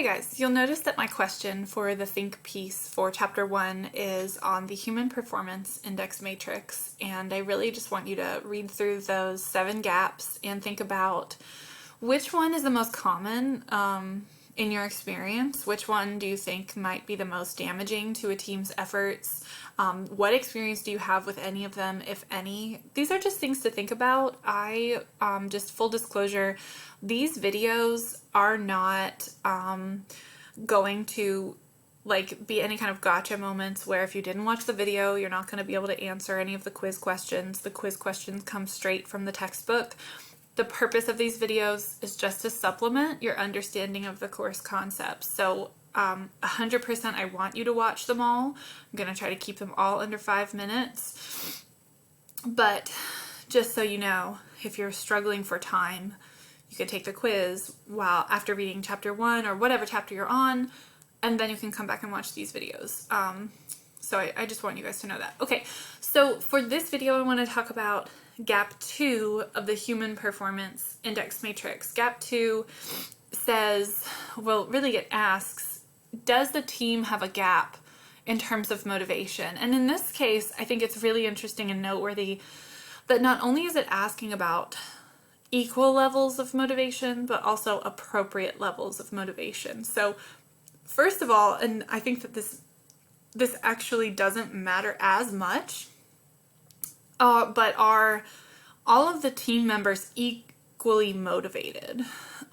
Hey guys, you'll notice that my question for the think piece for chapter 1 is on the Human Performance Index Matrix, and I really just want you to read through those 7 gaps and think about which one is the most common in your experience. Which one do you think might be the most damaging to a team's efforts? What experience do you have with any of them, if any? These are just things to think about. Just full disclosure, these videos are not going to be any kind of gotcha moments where if you didn't watch the video, you're not going to be able to answer any of the quiz questions. The quiz questions come straight from the textbook. The purpose of these videos is just to supplement your understanding of the course concepts. So 100% I want you to watch them all. I'm going to try to keep them all under 5 minutes. But just so you know, if you're struggling for time, you can take the quiz after reading chapter 1 or whatever chapter you're on, and then you can come back and watch these videos. So I just want you guys to know that. Okay, so for this video, I want to talk about Gap 2 of the Human Performance Index Matrix. Gap 2 says, well, really it asks, does the team have a gap in terms of motivation? And in this case, I think it's really interesting and noteworthy that not only is it asking about equal levels of motivation, but also appropriate levels of motivation. So first of all, and I think that this actually doesn't matter as much, but are all of the team members equally motivated?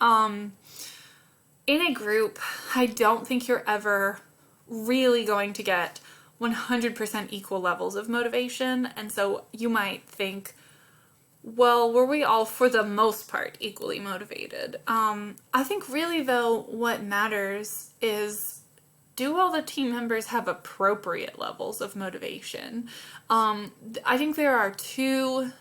In a group, I don't think you're ever really going to get 100% equal levels of motivation, and so you might think, well, were we all, for the most part, equally motivated? I think really, though, what matters is, do all the team members have appropriate levels of motivation? I think there are 2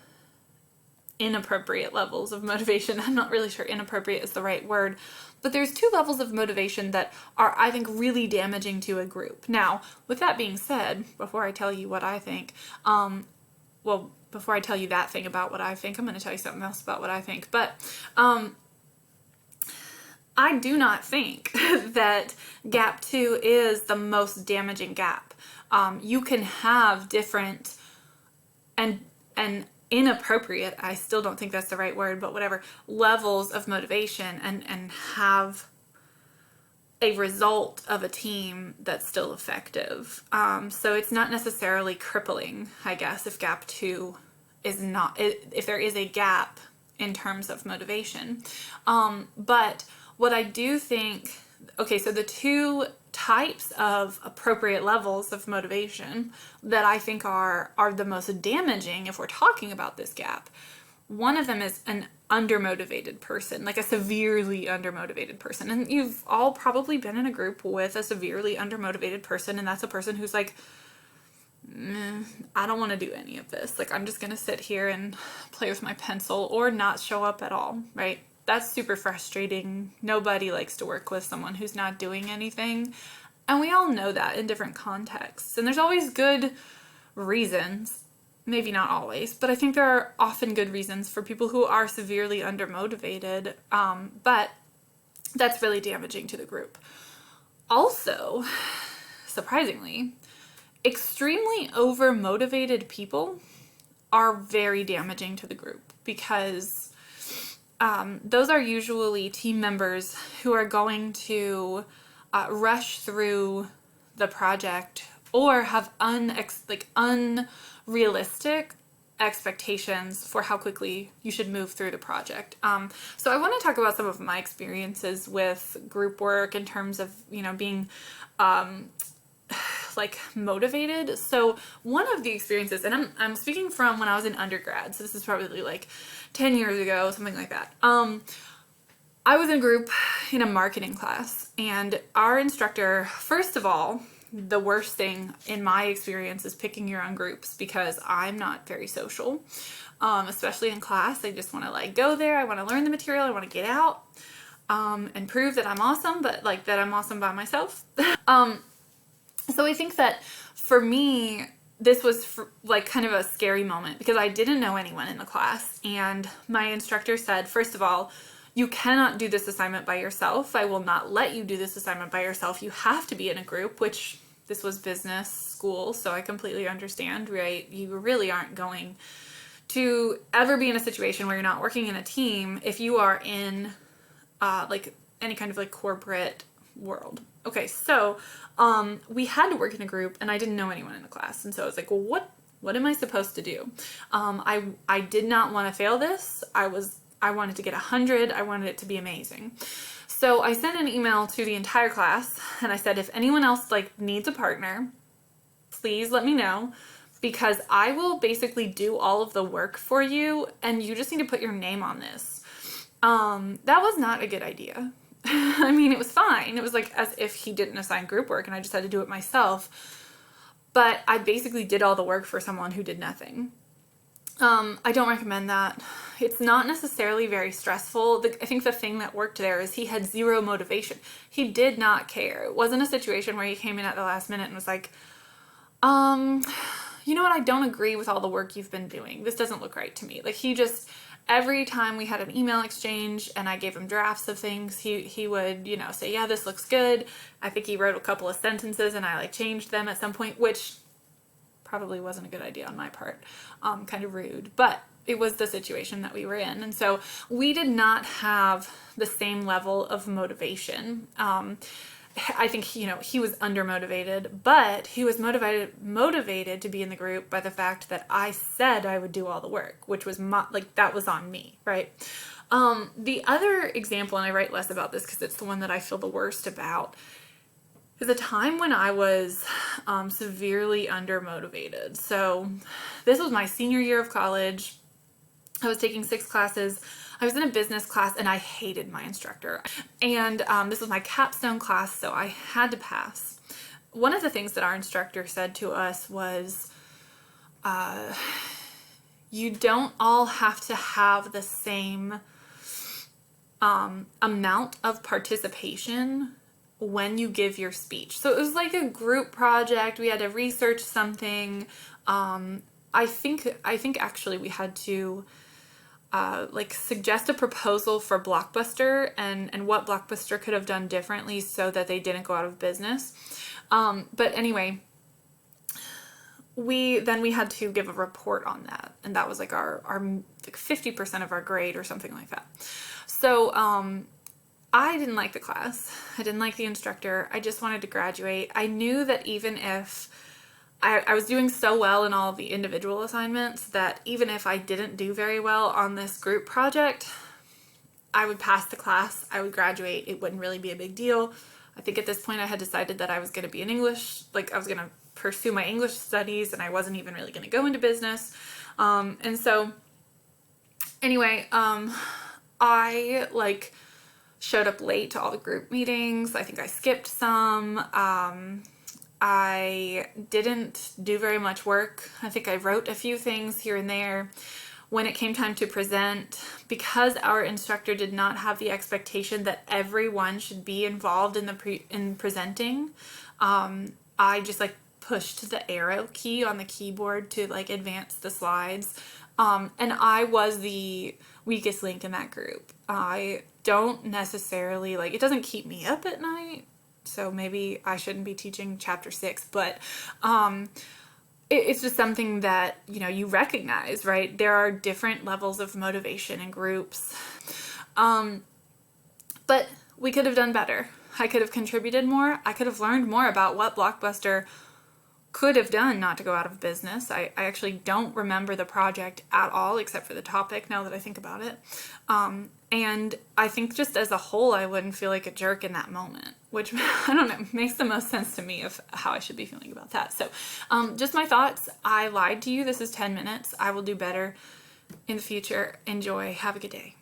inappropriate levels of motivation. I'm not really sure inappropriate is the right word, but there's 2 levels of motivation that are, I think, really damaging to a group. Now, with that being said, before I tell you what I think, before I tell you that thing about what I think, I'm going to tell you something else about what I think. But I do not think that Gap 2 is the most damaging gap. You can have different and inappropriate, I still don't think that's the right word, but whatever, levels of motivation and have a result of a team that's still effective. So it's not necessarily crippling, I guess, if Gap 2 is not, if there is a gap in terms of motivation. But what I do think, okay, so the 2 types of appropriate levels of motivation that I think are the most damaging if we're talking about this gap. One of them is an undermotivated person, like a severely undermotivated person. And you've all probably been in a group with a severely undermotivated person, and that's a person who's like, I don't want to do any of this. Like, I'm just going to sit here and play with my pencil or not show up at all, right? That's super frustrating. Nobody likes to work with someone who's not doing anything. And we all know that in different contexts. And there's always good reasons. Maybe not always, but I think there are often good reasons for people who are severely undermotivated, but that's really damaging to the group. Also, surprisingly, extremely overmotivated people are very damaging to the group because those are usually team members who are going to rush through the project or have unrealistic expectations for how quickly you should move through the project. So I want to talk about some of my experiences with group work in terms of, being motivated. So one of the experiences, and I'm speaking from when I was in undergrad, so this is probably 10 years ago, something like that. I was in a group in a marketing class, and our instructor, first of all, the worst thing in my experience is picking your own groups because I'm not very social, especially in class. I just want to go there. I want to learn the material. I want to get out and prove that I'm awesome, but that I'm awesome by myself. So I think that for me, this was kind of a scary moment because I didn't know anyone in the class, and my instructor said, first of all, you cannot do this assignment by yourself. I will not let you do this assignment by yourself. You have to be in a group, which this was business school, so I completely understand, right? You really aren't going to ever be in a situation where you're not working in a team if you are in like any kind of like corporate world. Okay, so we had to work in a group, and I didn't know anyone in the class, and so I was like, well, what am I supposed to do? I did not want to fail this. I wanted to get 100. I wanted it to be amazing. So I sent an email to the entire class, and I said, if anyone else like needs a partner, please let me know, because I will basically do all of the work for you, and you just need to put your name on this. That was not a good idea. I mean, it was fine. It was like as if he didn't assign group work and I just had to do it myself. But I basically did all the work for someone who did nothing. I don't recommend that. It's not necessarily very stressful. I think the thing that worked there is he had zero motivation. He did not care. It wasn't a situation where he came in at the last minute and was like, you know what? I don't agree with all the work you've been doing. This doesn't look right to me. Like he just, every time we had an email exchange and I gave him drafts of things, he would, you know, say, yeah, this looks good. I think he wrote a couple of sentences and I like changed them at some point, which probably wasn't a good idea on my part. Kind of rude, but it was the situation that we were in. And so we did not have the same level of motivation. I think, you know, he was undermotivated, but he was motivated to be in the group by the fact that I said I would do all the work, which was that was on me, right? The other example, and I write less about this because it's the one that I feel the worst about, is a time when I was severely undermotivated. So this was my senior year of college. I was taking 6 classes. I was in a business class and I hated my instructor. And this was my capstone class, so I had to pass. One of the things that our instructor said to us was, you don't all have to have the same amount of participation when you give your speech. So it was like a group project. We had to research something. I think actually we had to like suggest a proposal for Blockbuster and what Blockbuster could have done differently so that they didn't go out of business. But anyway, we had to give a report on that, and that was like our like 50% of our grade or something like that. So I didn't like the class. I didn't like the instructor. I just wanted to graduate. I knew that even if I was doing so well in all of the individual assignments, that even if I didn't do very well on this group project, I would pass the class, I would graduate, it wouldn't really be a big deal. I think at this point I had decided that I was going to be in English, like I was going to pursue my English studies, and I wasn't even really going to go into business. And so anyway, I like showed up late to all the group meetings. I think I skipped some. I didn't do very much work. I think I wrote a few things here and there. When it came time to present, because our instructor did not have the expectation that everyone should be involved in presenting, I just like pushed the arrow key on the keyboard to like advance the slides. And I was the weakest link in that group. I don't necessarily like, it doesn't keep me up at night. So maybe I shouldn't be teaching chapter 6, but it's just something that, you know, you recognize, right? There are different levels of motivation in groups. But we could have done better. I could have contributed more. I could have learned more about what Blockbuster could have done not to go out of business. I actually don't remember the project at all, except for the topic, now that I think about it. And I think just as a whole, I wouldn't feel like a jerk in that moment, which, I don't know, makes the most sense to me of how I should be feeling about that. So just my thoughts. I lied to you. This is 10 minutes. I will do better in the future. Enjoy. Have a good day.